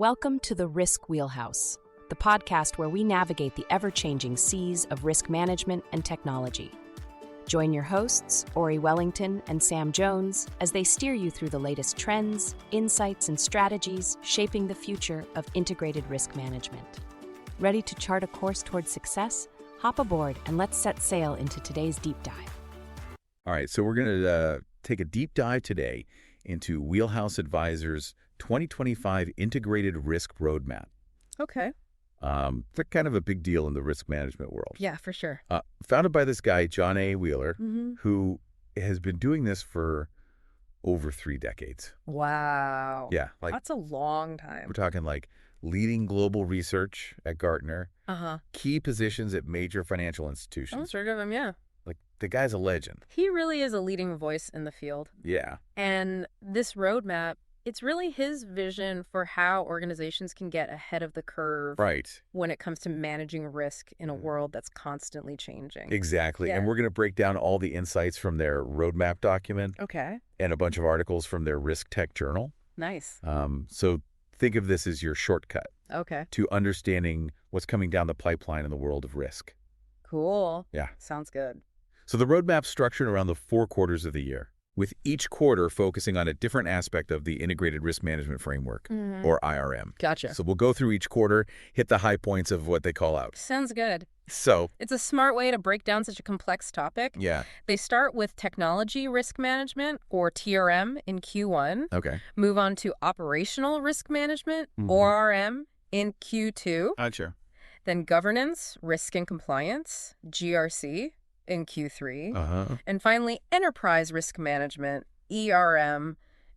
Welcome to the Risk Wheelhouse, the podcast where we navigate the ever-changing seas of risk management and technology. Join your hosts, Ori Wellington and Sam Jones, as they steer you through the latest trends, insights, and strategies shaping the future of integrated risk management. Ready to chart a course towards success? Hop aboard and let's set sail into today's deep dive. All right, so we're going to take a deep dive today into Wheelhouse Advisors' 2025 Integrated Risk Roadmap. Okay. It's kind of a big deal in the risk management world. Yeah, for sure. Founded by this guy, John A. Wheeler, who has been doing this for over 3 decades. Wow. Yeah. That's a long time. We're talking like leading global research at Gartner, key positions at major financial institutions. Heard of him, yeah. Like, the guy's a legend. He really is a leading voice in the field. Yeah. And this roadmap, it's really his vision for how organizations can get ahead of the curve when it comes to managing risk in a world that's constantly changing. Exactly. Yeah. And we're going to break down all the insights from their roadmap document. Okay. And a bunch of articles from their Risk Tech Journal. Nice. So think of this as your shortcut to understanding what's coming down the pipeline in the world of risk. Cool. Yeah. Sounds good. So the roadmap's structured around the 4 quarters of the year, with each quarter focusing on a different aspect of the Integrated Risk Management Framework, or IRM. Gotcha. So we'll go through each quarter, hit the high points of what they call out. Sounds good. So it's a smart way to break down such a complex topic. Yeah. They start with technology risk management, or TRM, in Q1. Okay. Move on to operational risk management, ORM, in Q2. Sure. Then governance, risk and compliance, GRC, in Q3. And finally, enterprise risk management, ERM,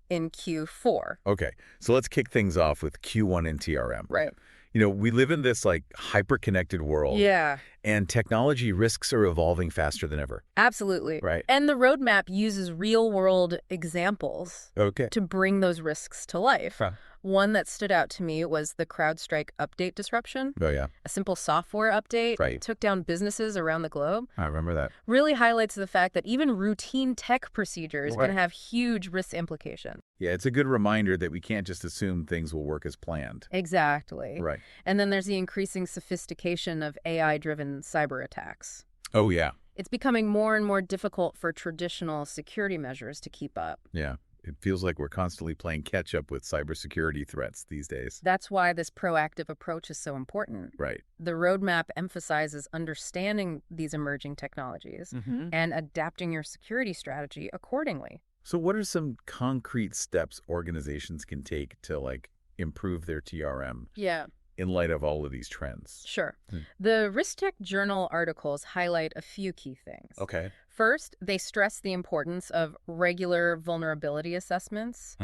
in Q4. Okay. So let's kick things off with Q1 and TRM. Right. You know, we live in this like hyper-connected world. Yeah. And technology risks are evolving faster than ever. Absolutely. Right. And the roadmap uses real-world examples to bring those risks to life. One that stood out to me was the CrowdStrike update disruption. Oh, yeah. A simple software update took down businesses around the globe. I remember that. Really highlights the fact that even routine tech procedures can have huge risk implications. Yeah, it's a good reminder that we can't just assume things will work as planned. Exactly. Right. And then there's the increasing sophistication of AI-driven cyber attacks. Oh, yeah. It's becoming more and more difficult for traditional security measures to keep up. Yeah. It feels like we're constantly playing catch-up with cybersecurity threats these days. That's why this proactive approach is so important. Right. The roadmap emphasizes understanding these emerging technologies and adapting your security strategy accordingly. So what are some concrete steps organizations can take to, like, improve their TRM? Yeah. In light of all of these trends? Sure. The Risk Tech Journal articles highlight a few key things. Okay. First, they stress the importance of regular vulnerability assessments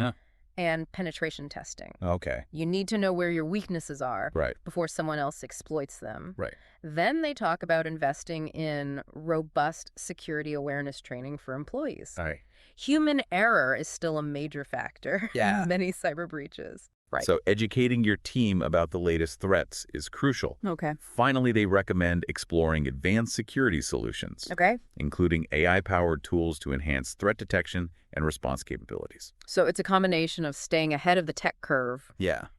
and penetration testing. Okay. You need to know where your weaknesses are before someone else exploits them. Right. Then they talk about investing in robust security awareness training for employees. All right. Human error is still a major factor Yeah. in many cyber breaches. Right. So educating your team about the latest threats is crucial. Okay. Finally, they recommend exploring advanced security solutions, including AI-powered tools to enhance threat detection and response capabilities. So it's a combination of staying ahead of the tech curve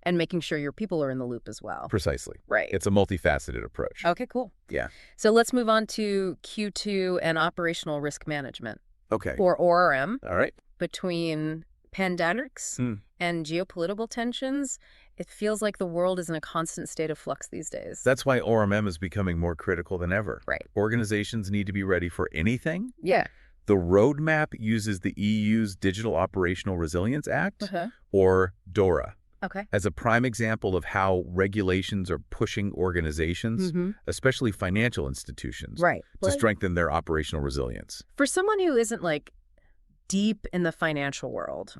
and making sure your people are in the loop as well. Precisely. Right. It's a multifaceted approach. Okay, cool. Yeah. So let's move on to Q2 and operational risk management. Okay. Or ORM. All right. Between pandemics and geopolitical tensions, it feels like the world is in a constant state of flux these days. That's why ORM is becoming more critical than ever. Right. Organizations need to be ready for anything. Yeah. The roadmap uses the EU's Digital Operational Resilience Act, or DORA, as a prime example of how regulations are pushing organizations, especially financial institutions, to strengthen their operational resilience. For someone who isn't like deep in the financial world,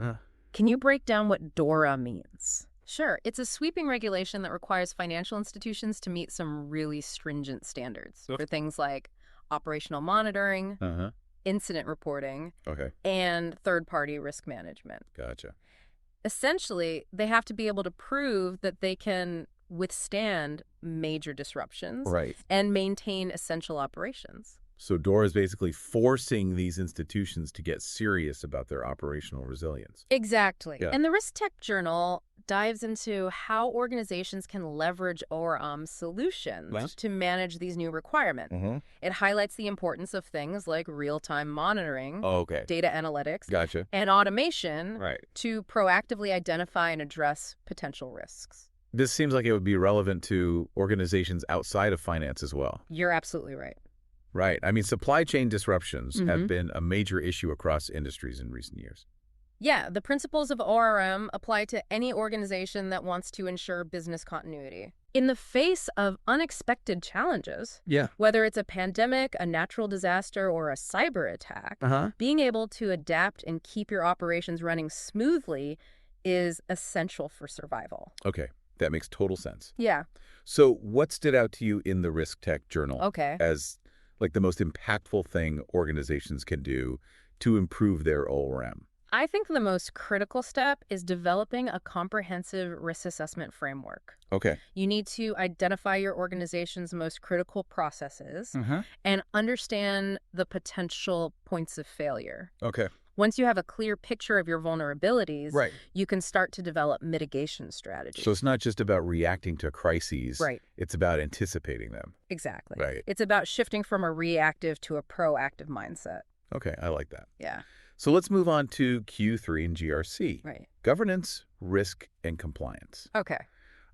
can you break down what DORA means? Sure. It's a sweeping regulation that requires financial institutions to meet some really stringent standards for things like operational monitoring, incident reporting, and third-party risk management. Gotcha. Essentially, they have to be able to prove that they can withstand major disruptions and maintain essential operations. So DORA is basically forcing these institutions to get serious about their operational resilience. Exactly. Yeah. And the Risk Tech Journal dives into how organizations can leverage ORM solutions to manage these new requirements. It highlights the importance of things like real-time monitoring, data analytics, and automation to proactively identify and address potential risks. This seems like it would be relevant to organizations outside of finance as well. You're absolutely right. Right. I mean, supply chain disruptions have been a major issue across industries in recent years. Yeah, the principles of ORM apply to any organization that wants to ensure business continuity. In the face of unexpected challenges, whether it's a pandemic, a natural disaster, or a cyber attack, being able to adapt and keep your operations running smoothly is essential for survival. Okay, that makes total sense. Yeah. So what stood out to you in the Risk Tech Journal as like the most impactful thing organizations can do to improve their ORM? I think the most critical step is developing a comprehensive risk assessment framework. Okay. You need to identify your organization's most critical processes and understand the potential points of failure. Okay. Once you have a clear picture of your vulnerabilities, you can start to develop mitigation strategies. So it's not just about reacting to crises. Right. It's about anticipating them. Exactly. Right. It's about shifting from a reactive to a proactive mindset. Okay, I like that. Yeah. So let's move on to Q3 and GRC. Right. Governance, risk, and compliance. Okay.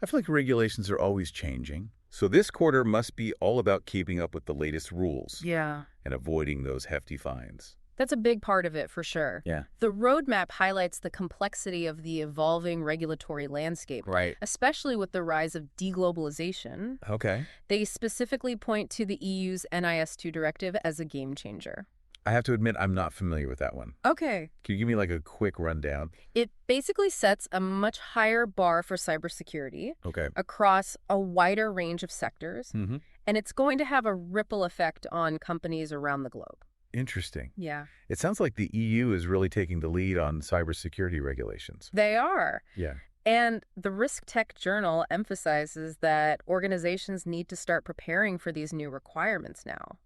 I feel like regulations are always changing. So this quarter must be all about keeping up with the latest rules. Yeah. And avoiding those hefty fines. That's a big part of it, for sure. Yeah. The roadmap highlights the complexity of the evolving regulatory landscape, especially with the rise of deglobalization. Okay. They specifically point to the EU's NIS2 directive as a game changer. I have to admit, I'm not familiar with that one. Okay. Can you give me like a quick rundown? It basically sets a much higher bar for cybersecurity across a wider range of sectors, and it's going to have a ripple effect on companies around the globe. Interesting. Yeah. It sounds like the EU is really taking the lead on cybersecurity regulations. They are. Yeah. And the Risk Tech Journal emphasizes that organizations need to start preparing for these new requirements now.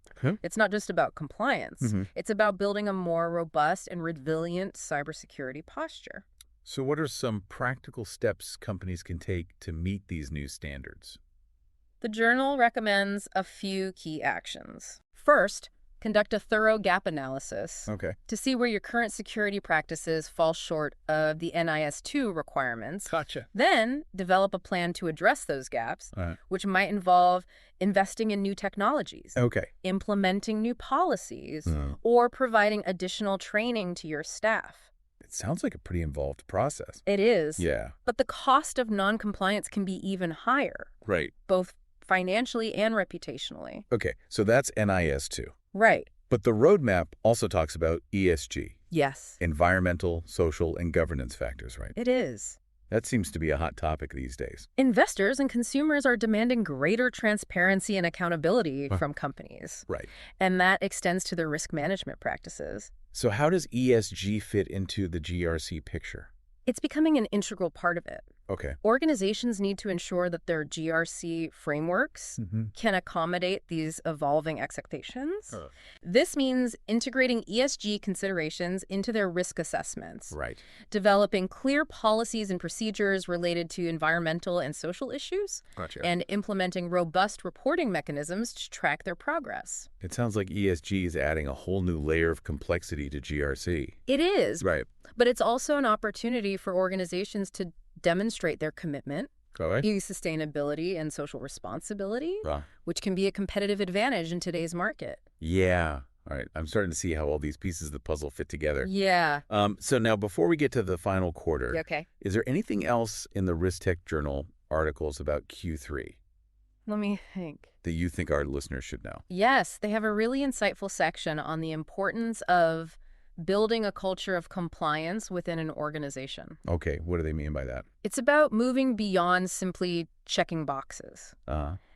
It's not just about compliance. It's about building a more robust and resilient cybersecurity posture. So what are some practical steps companies can take to meet these new standards? The journal recommends a few key actions. First, conduct a thorough gap analysis to see where your current security practices fall short of the NIS2 requirements. Gotcha. Then develop a plan to address those gaps, which might involve investing in new technologies, implementing new policies, or providing additional training to your staff. It sounds like a pretty involved process. It is. Yeah. But the cost of non-compliance can be even higher. Right. Both financially and reputationally. Okay, so that's NIS2. Right. But the roadmap also talks about ESG. Yes. Environmental, social, and governance factors, right? It is. That seems to be a hot topic these days. Investors and consumers are demanding greater transparency and accountability from companies. Right. And that extends to their risk management practices. So how does ESG fit into the GRC picture? It's becoming an integral part of it. Okay. Organizations need to ensure that their GRC frameworks can accommodate these evolving expectations. This means integrating ESG considerations into their risk assessments. Right. Developing clear policies and procedures related to environmental and social issues. Gotcha. And implementing robust reporting mechanisms to track their progress. It sounds like ESG is adding a whole new layer of complexity to GRC. It is. Right. But it's also an opportunity for organizations to demonstrate their commitment, sustainability, and social responsibility, which can be a competitive advantage in today's market. Yeah. All right. I'm starting to see how all these pieces of the puzzle fit together. Yeah. So now before we get to the final quarter, is there anything else in the Risk Tech Journal articles about Q3? Let me think. That you think our listeners should know? Yes. They have a really insightful section on the importance of building a culture of compliance within an organization. Okay, what do they mean by that? It's about moving beyond simply checking boxes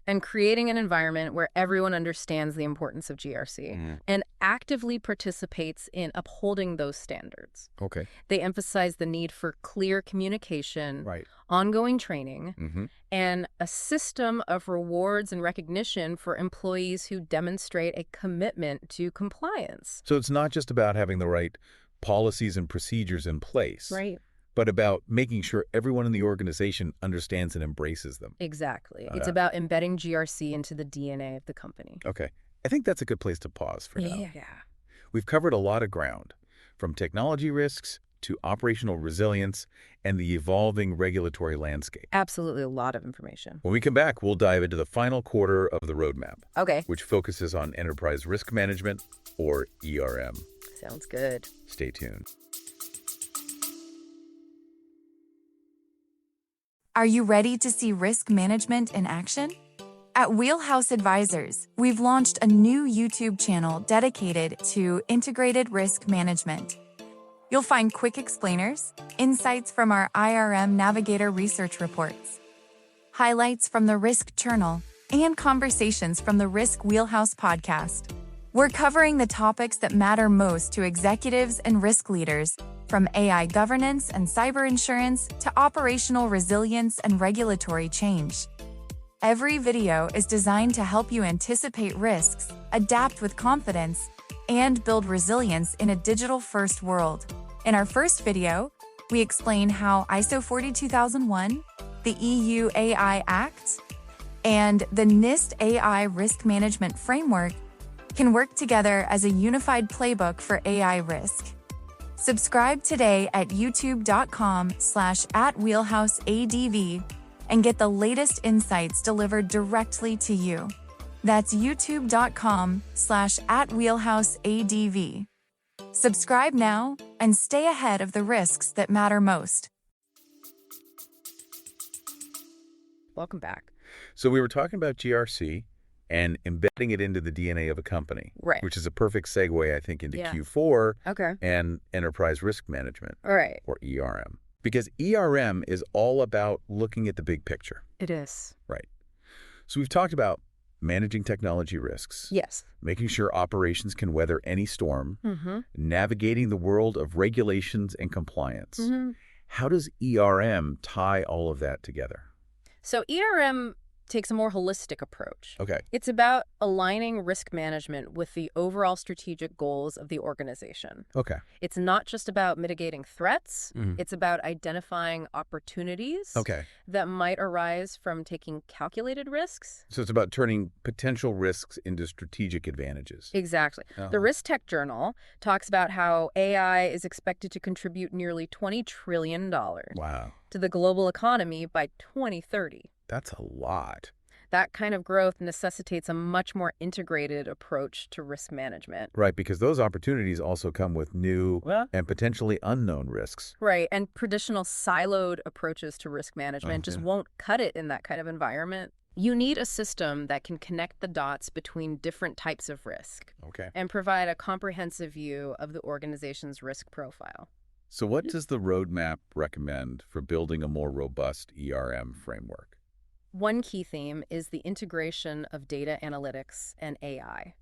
and creating an environment where everyone understands the importance of GRC and actively participates in upholding those standards. Okay. They emphasize the need for clear communication, Right. ongoing training, and a system of rewards and recognition for employees who demonstrate a commitment to compliance. So it's not just about having the right policies and procedures in place. Right. But about making sure everyone in the organization understands and embraces them. Exactly. It's about embedding GRC into the DNA of the company. Okay. I think that's a good place to pause for now. Yeah. We've covered a lot of ground, from technology risks to operational resilience and the evolving regulatory landscape. Absolutely a lot of information. When we come back, we'll dive into the final quarter of the roadmap. Okay. Which focuses on enterprise risk management, or ERM. Sounds good. Stay tuned. Are you ready to see risk management in action? At Wheelhouse Advisors, we've launched a new YouTube channel dedicated to integrated risk management. You'll find quick explainers, insights from our IRM Navigator research reports, highlights from the Risk Journal, and conversations from the Risk Wheelhouse podcast. We're covering the topics that matter most to executives and risk leaders, from AI governance and cyber insurance to operational resilience and regulatory change. Every video is designed to help you anticipate risks, adapt with confidence, and build resilience in a digital-first world. In our first video, we explain how ISO 42001, the EU AI Act, and the NIST AI Risk Management Framework can work together as a unified playbook for AI risk. Subscribe today at youtube.com/@wheelhouseadv and get the latest insights delivered directly to you. That's youtube.com/@wheelhouseadv. Subscribe now and stay ahead of the risks that matter most. Welcome back. So we were talking about GRC and embedding it into the DNA of a company, right? Which is a perfect segue, I think, into Q4 okay. and enterprise risk management, right? Or ERM. Because ERM is all about looking at the big picture. It is. Right. So we've talked about managing technology risks. Yes. Making sure operations can weather any storm. Navigating the world of regulations and compliance. How does ERM tie all of that together? So ERM takes a more holistic approach. Okay. It's about aligning risk management with the overall strategic goals of the organization. Okay. It's not just about mitigating threats. It's about identifying opportunities that might arise from taking calculated risks. So it's about turning potential risks into strategic advantages. Exactly. The Risk Tech Journal talks about how AI is expected to contribute nearly $20 trillion wow. to the global economy by 2030. That's a lot. That kind of growth necessitates a much more integrated approach to risk management. Right, because those opportunities also come with new and potentially unknown risks. Right, and traditional siloed approaches to risk management just won't cut it in that kind of environment. You need a system that can connect the dots between different types of risk and provide a comprehensive view of the organization's risk profile. So what does the roadmap recommend for building a more robust ERM framework? One key theme is the integration of data analytics and AI.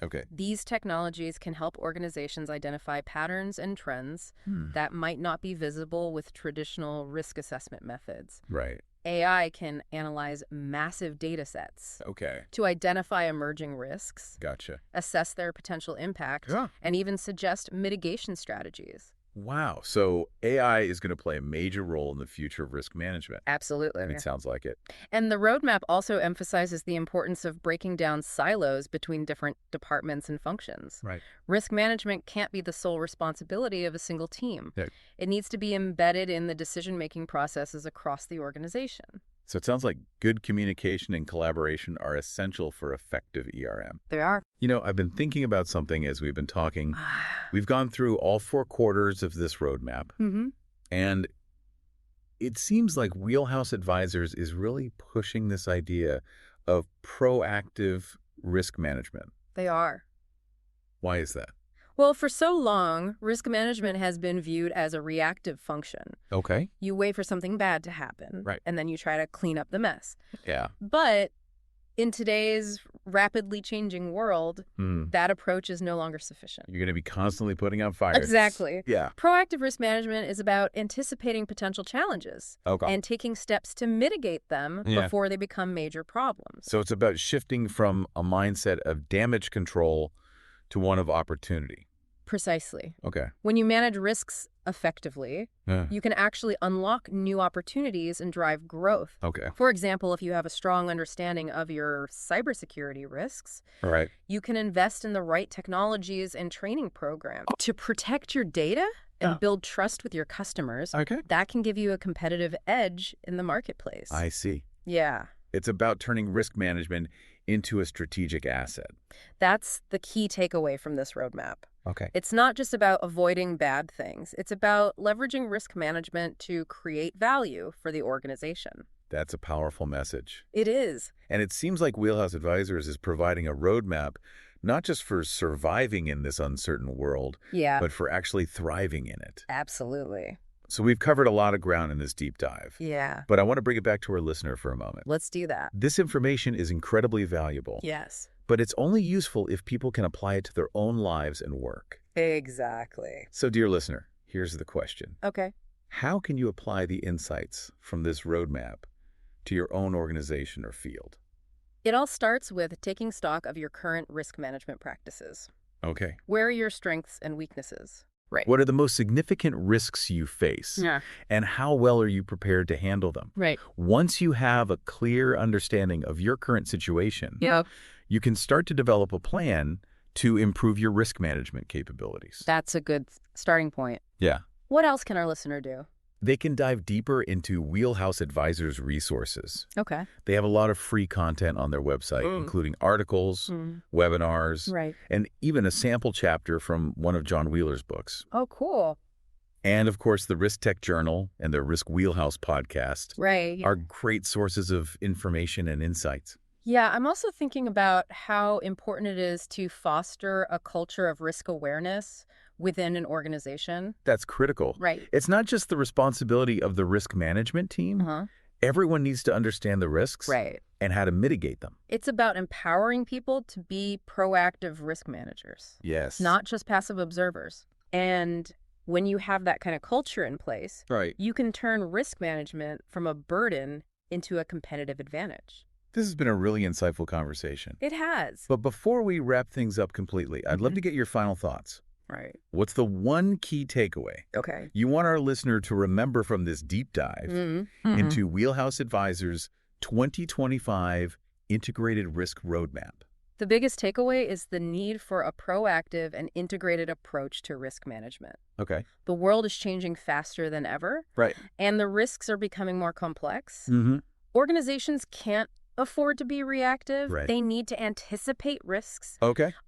Okay. These technologies can help organizations identify patterns and trends that might not be visible with traditional risk assessment methods. Right. AI can analyze massive data sets to identify emerging risks, assess their potential impact, and even suggest mitigation strategies. Wow. So AI is going to play a major role in the future of risk management. Absolutely. It sounds like it. And the roadmap also emphasizes the importance of breaking down silos between different departments and functions. Right. Risk management can't be the sole responsibility of a single team. Yeah. It needs to be embedded in the decision-making processes across the organization. So it sounds like good communication and collaboration are essential for effective ERM. They are. You know, I've been thinking about something as we've been talking. We've gone through all 4 quarters of this roadmap. And it seems like Wheelhouse Advisors is really pushing this idea of proactive risk management. They are. Why is that? Well, for so long, risk management has been viewed as a reactive function. Okay. You wait for something bad to happen, right, and then you try to clean up the mess. Yeah. But in today's rapidly changing world, that approach is no longer sufficient. You're going to be constantly putting out fires. Exactly. Yeah. Proactive risk management is about anticipating potential challenges and taking steps to mitigate them before they become major problems. So it's about shifting from a mindset of damage control to one of opportunity. Precisely. Okay. When you manage risks effectively, you can actually unlock new opportunities and drive growth. Okay. For example, if you have a strong understanding of your cybersecurity risks, you can invest in the right technologies and training programs to protect your data and build trust with your customers. Okay. That can give you a competitive edge in the marketplace. I see. Yeah. It's about turning risk management into a strategic asset. That's the key takeaway from this roadmap. Okay. It's not just about avoiding bad things. It's about leveraging risk management to create value for the organization. That's a powerful message. It is. And it seems like Wheelhouse Advisors is providing a roadmap not just for surviving in this uncertain world, but for actually thriving in it. Absolutely. So we've covered a lot of ground in this deep dive. Yeah. But I want to bring it back to our listener for a moment. Let's do that. This information is incredibly valuable. Yes. But it's only useful if people can apply it to their own lives and work. Exactly. So, dear listener, here's the question. Okay. How can you apply the insights from this roadmap to your own organization or field? It all starts with taking stock of your current risk management practices. Okay. Where are your strengths and weaknesses? Right. What are the most significant risks you face? Yeah. And how well are you prepared to handle them? Right. Once you have a clear understanding of your current situation, you can start to develop a plan to improve your risk management capabilities. That's a good starting point. Yeah. What else can our listener do? They can dive deeper into Wheelhouse Advisors resources. Okay. They have a lot of free content on their website, including articles, webinars, and even a sample chapter from one of John Wheeler's books. Oh, cool. And, of course, the Risk Tech Journal and the Risk Wheelhouse podcast are great sources of information and insights. Yeah, I'm also thinking about how important it is to foster a culture of risk awareness within an organization. That's critical. Right. It's not just the responsibility of the risk management team. Everyone needs to understand the risks and how to mitigate them. It's about empowering people to be proactive risk managers. Yes. Not just passive observers. And when you have that kind of culture in place, you can turn risk management from a burden into a competitive advantage. This has been a really insightful conversation. It has. But before we wrap things up completely, I'd love to get your final thoughts. Right. What's the one key takeaway you want our listener to remember from this deep dive into Wheelhouse Advisors' 2025 Integrated Risk Roadmap? The biggest takeaway is the need for a proactive and integrated approach to risk management. Okay. The world is changing faster than ever. Right. And the risks are becoming more complex. Organizations can't afford to be reactive. They need to anticipate risks,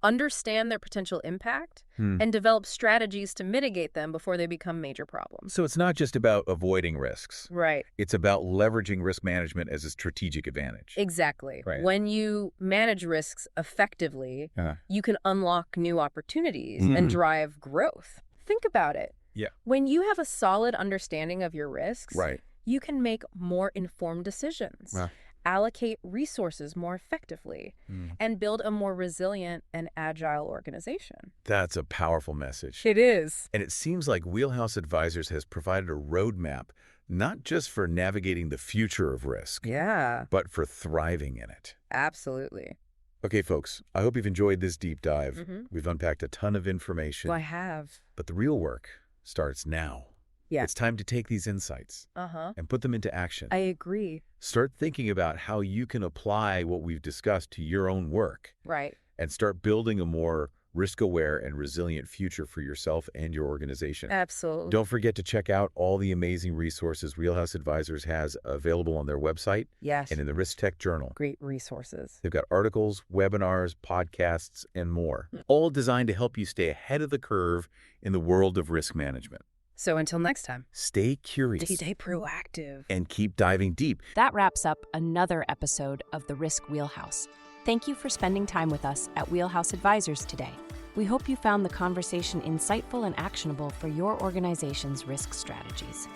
understand their potential impact, and develop strategies to mitigate them before they become major problems. So it's not just about avoiding risks. Right. It's about leveraging risk management as a strategic advantage. Exactly. Right. When you manage risks effectively, you can unlock new opportunities and drive growth. Think about it. Yeah. When you have a solid understanding of your risks, you can make more informed decisions. Allocate resources more effectively, and build a more resilient and agile organization. That's a powerful message. It is. And it seems like Wheelhouse Advisors has provided a roadmap not just for navigating the future of risk, but for thriving in it. Absolutely. Okay, folks, I hope you've enjoyed this deep dive. We've unpacked a ton of information. Well, I have. But the real work starts now. It's time to take these insights and put them into action. I agree. Start thinking about how you can apply what we've discussed to your own work. Right. And start building a more risk-aware and resilient future for yourself and your organization. Absolutely. Don't forget to check out all the amazing resources Wheelhouse Advisors has available on their website and in the Risk Tech Journal. Great resources. They've got articles, webinars, podcasts, and more, all designed to help you stay ahead of the curve in the world of risk management. So until next time, stay curious, stay proactive, and keep diving deep. That wraps up another episode of the Risk Wheelhouse. Thank you for spending time with us at Wheelhouse Advisors today. We hope you found the conversation insightful and actionable for your organization's risk strategies.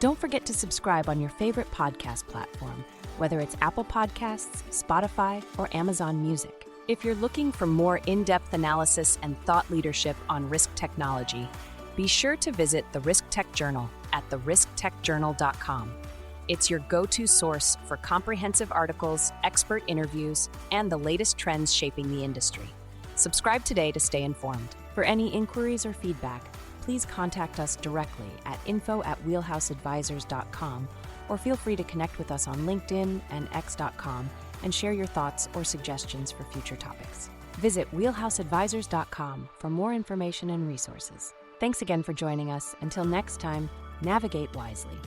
Don't forget to subscribe on your favorite podcast platform, whether it's Apple Podcasts, Spotify, or Amazon Music. If you're looking for more in-depth analysis and thought leadership on risk technology, be sure to visit the Risk Tech Journal at therisktechjournal.com. It's your go-to source for comprehensive articles, expert interviews, and the latest trends shaping the industry. Subscribe today to stay informed. For any inquiries or feedback, please contact us directly at info@wheelhouseadvisors.com, or feel free to connect with us on LinkedIn and x.com and share your thoughts or suggestions for future topics. Visit wheelhouseadvisors.com for more information and resources. Thanks again for joining us. Until next time, navigate wisely.